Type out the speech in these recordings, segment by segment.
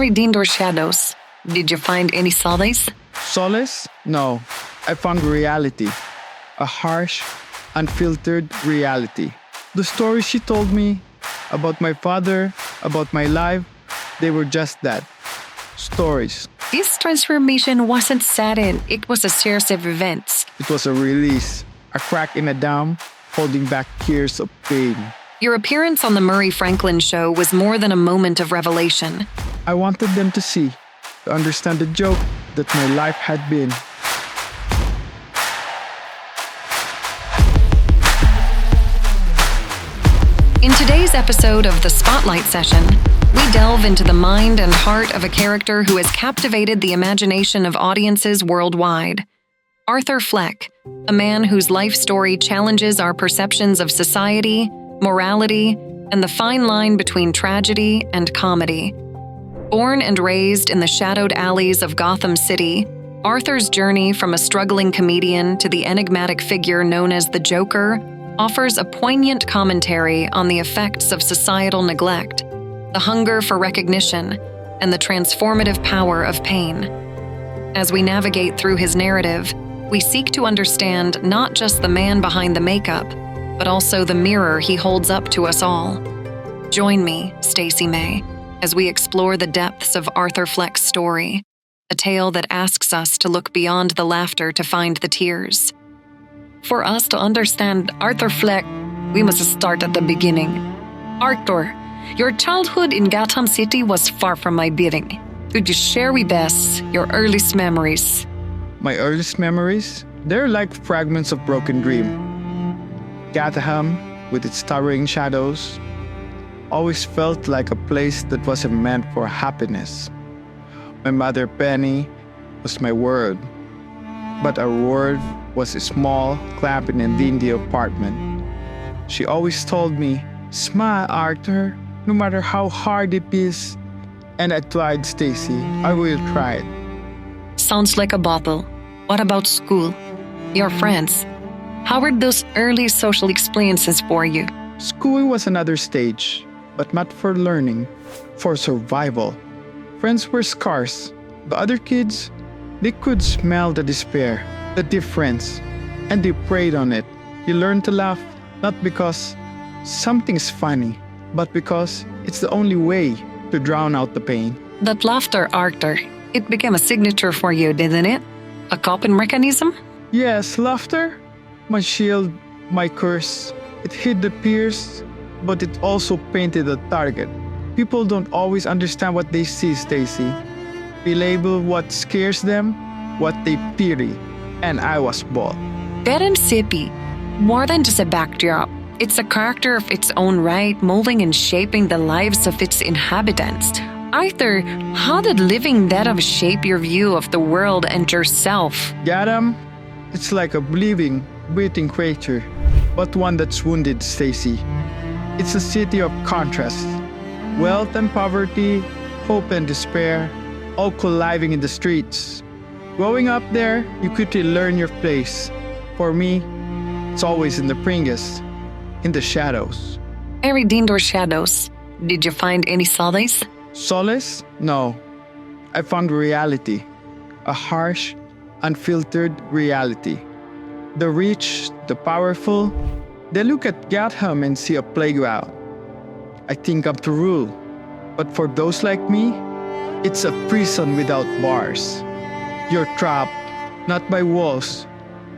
redeemed your shadows. Did you find any solace? Solace? No. I found reality. A harsh, unfiltered reality. The stories she told me about my father, about my life, they were just that. Stories. This transformation wasn't sudden, it was a series of events. It was a release, a crack in a dam, holding back years of pain. Your appearance on the Murray Franklin show was more than a moment of revelation. I wanted them to see, to understand the joke that my life had been. In today's episode of The Spotlight Session, we delve into the mind and heart of a character who has captivated the imagination of audiences worldwide. Arthur Fleck, a man whose life story challenges our perceptions of society, morality, and the fine line between tragedy and comedy. Born and raised in the shadowed alleys of Gotham City, Arthur's journey from a struggling comedian to the enigmatic figure known as the Joker offers a poignant commentary on the effects of societal neglect, the hunger for recognition, and the transformative power of pain. As we navigate through his narrative, we seek to understand not just the man behind the makeup, but also the mirror he holds up to us all. Join me, Stacey May, as we explore the depths of Arthur Fleck's story, a tale that asks us to look beyond the laughter to find the tears. For us to understand Arthur Fleck, we must start at the beginning. Arthur, your childhood in Gotham City was far from my bidding. Could you share with us your earliest memories? My earliest memories? They're like fragments of broken dream. Gotham, with its towering shadows, always felt like a place that wasn't meant for happiness. My mother Penny was my world, but our world was a small, clamping and dingy apartment. She always told me, "Smile, Arthur, no matter how hard it is." And I tried, Stacy. I will try it. Sounds like a bottle. What about school? Your friends? How were those early social experiences for you? School was another stage, but not for learning, for survival. Friends were scarce. The other kids, they could smell the despair, the difference, and they preyed on it. You learn to laugh, not because something's funny, but because it's the only way to drown out the pain. That laughter, Arthur, it became a signature for you, didn't it? A coping mechanism? Yes, laughter, my shield, my curse. It hid the peers, but it also painted a target. People don't always understand what they see, Stacy. They label what scares them, what they pity, and I was bold. Gotham City, more than just a backdrop, it's a character of its own right, molding and shaping the lives of its inhabitants. Arthur, how did living that shape your view of the world and yourself? Gotham, it's like a living, breathing creature, but one that's wounded, Stacy. It's a city of contrasts. Wealth and poverty, hope and despair, all colliding in the streets. Growing up there, you quickly learn your place. For me, it's always in the Pringus, in the shadows. I redeemed your shadows. Did you find any solace? Solace? No. I found reality. A harsh, unfiltered reality. The rich, the powerful, they look at Gotham and see a playground. I think I'm to rule. But for those like me, it's a prison without bars. You're trapped, not by walls,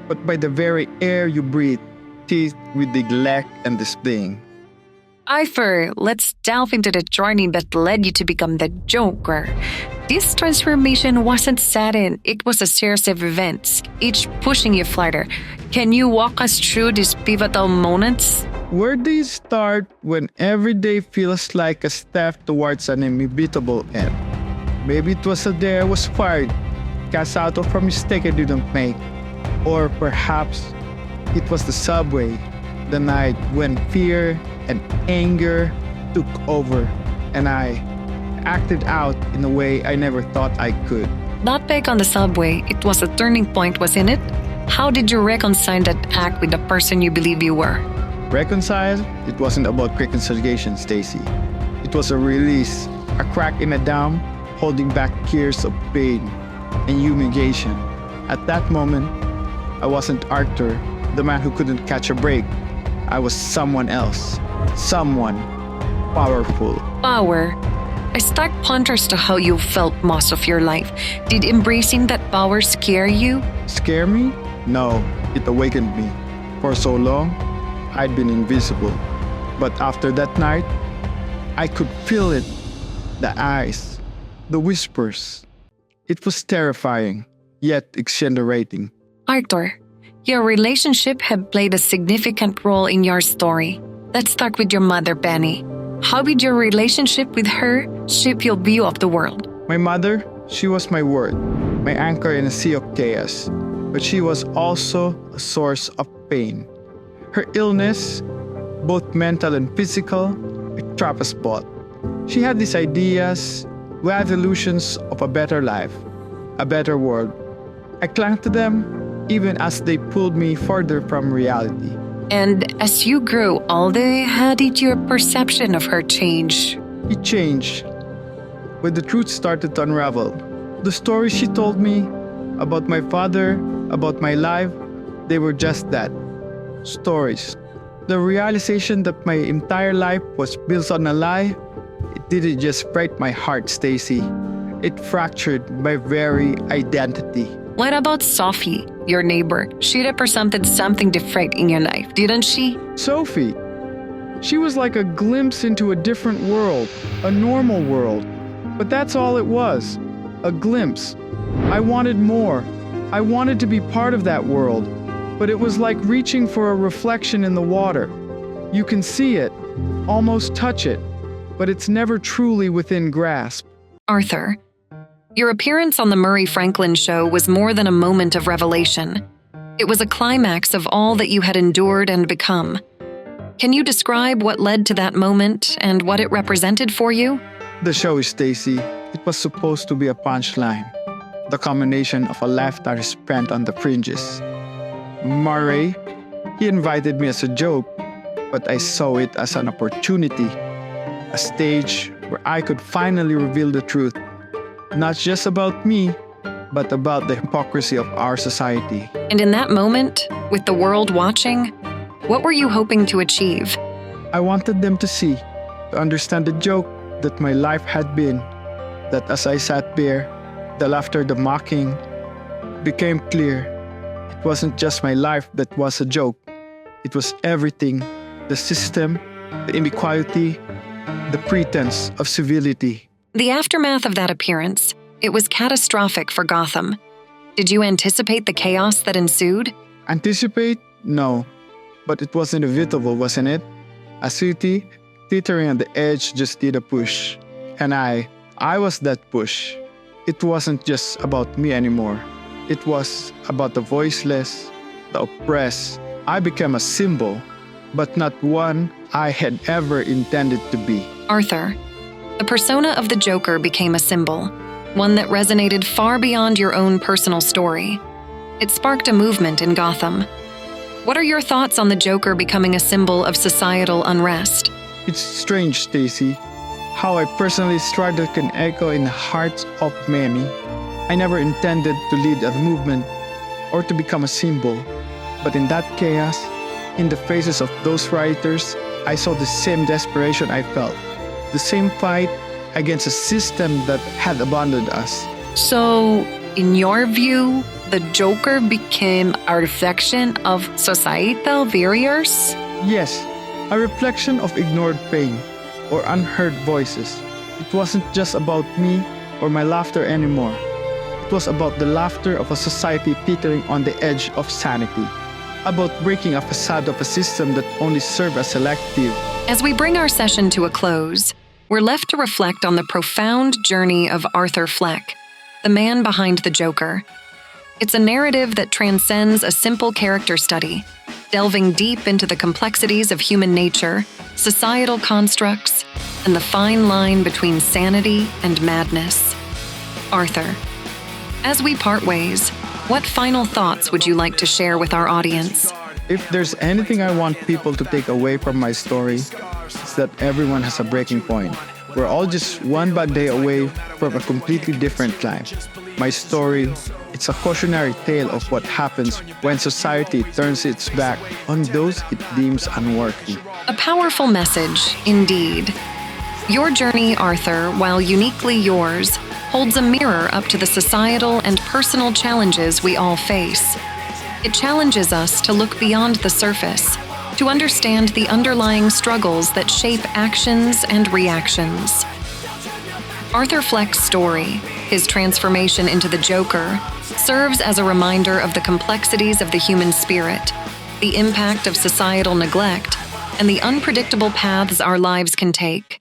but by the very air you breathe, teethed with neglect and disdain. Arthur, let's delve into the journey that led you to become the Joker. This transformation wasn't sudden, it was a series of events, each pushing you further. Can you walk us through these pivotal moments? Where do you start when every day feels like a step towards an inevitable end? Maybe it was a day I was fired, cast out of a mistake I didn't make. Or perhaps it was the subway, the night when fear and anger took over and I acted out in a way I never thought I could. That back on the subway, it was a turning point, wasn't it? How did you reconcile that act with the person you believe you were? Reconcile? It wasn't about reconciliation, Stacy. It was a release, a crack in a dam, holding back tears of pain and humiliation. At that moment, I wasn't Arthur, the man who couldn't catch a break. I was someone else. Someone powerful. Power. I stark ponders to how you felt most of your life. Did embracing that power scare you? Scare me? No, it awakened me. For so long, I'd been invisible. But after that night, I could feel it. The eyes, the whispers. It was terrifying, yet exhilarating. Arthur, your relationship had played a significant role in your story. Let's start with your mother, Penny. How did your relationship with her shape your view of the world? My mother, she was my world, my anchor in a sea of chaos. But she was also a source of pain. Her illness, both mental and physical, it trapped us both. She had these ideas, wild illusions of a better life, a better world. I clung to them even as they pulled me further from reality. And as you grew older, how did your perception of her change? It changed when the truth started to unravel. The stories she told me about my father, about my life, they were just that. Stories. The realization that my entire life was built on a lie, it didn't just break my heart, Stacy. It fractured my very identity. What about Sophie, your neighbor? She represented something different in your life, didn't she? Sophie. She was like a glimpse into a different world, a normal world. But that's all it was, a glimpse. I wanted more. I wanted to be part of that world. But it was like reaching for a reflection in the water. You can see it, almost touch it, but it's never truly within grasp. Arthur, your appearance on the Murray Franklin show was more than a moment of revelation. It was a climax of all that you had endured and become. Can you describe what led to that moment and what it represented for you? The show, Stacy, it was supposed to be a punchline. The combination of a lifetime spent on the fringes. Murray, he invited me as a joke, but I saw it as an opportunity, a stage where I could finally reveal the truth, not just about me, but about the hypocrisy of our society. And in that moment, with the world watching, what were you hoping to achieve? I wanted them to see, to understand the joke that my life had been, that as I sat there, the laughter, the mocking, became clear. It wasn't just my life that was a joke. It was everything, the system, the inequality, the pretense of civility. The aftermath of that appearance, it was catastrophic for Gotham. Did you anticipate the chaos that ensued? Anticipate? No. But it was inevitable, wasn't it? A city teetering on the edge just did a push. And I was that push. It wasn't just about me anymore. It was about the voiceless, the oppressed. I became a symbol, but not one I had ever intended to be. Arthur, the persona of the Joker became a symbol, one that resonated far beyond your own personal story. It sparked a movement in Gotham. What are your thoughts on the Joker becoming a symbol of societal unrest? It's strange, Stacy, how I personally struggled can echo in the hearts of many. I never intended to lead a movement or to become a symbol. But in that chaos, in the faces of those rioters, I saw the same desperation I felt. The same fight against a system that had abandoned us. So, in your view, the Joker became a reflection of societal barriers? Yes, a reflection of ignored pain or unheard voices. It wasn't just about me or my laughter anymore. It was about the laughter of a society teetering on the edge of sanity, about breaking a facade of a system that only served a select few. As we bring our session to a close, we're left to reflect on the profound journey of Arthur Fleck, the man behind the Joker. It's a narrative that transcends a simple character study, delving deep into the complexities of human nature, societal constructs, and the fine line between sanity and madness. Arthur, as we part ways, what final thoughts would you like to share with our audience? If there's anything I want people to take away from my story, it's that everyone has a breaking point. We're all just one bad day away from a completely different life. My story, it's a cautionary tale of what happens when society turns its back on those it deems unworthy. A powerful message, indeed. Your journey, Arthur, while uniquely yours, holds a mirror up to the societal and personal challenges we all face. It challenges us to look beyond the surface, to understand the underlying struggles that shape actions and reactions. Arthur Fleck's story, his transformation into the Joker, serves as a reminder of the complexities of the human spirit, the impact of societal neglect, and the unpredictable paths our lives can take.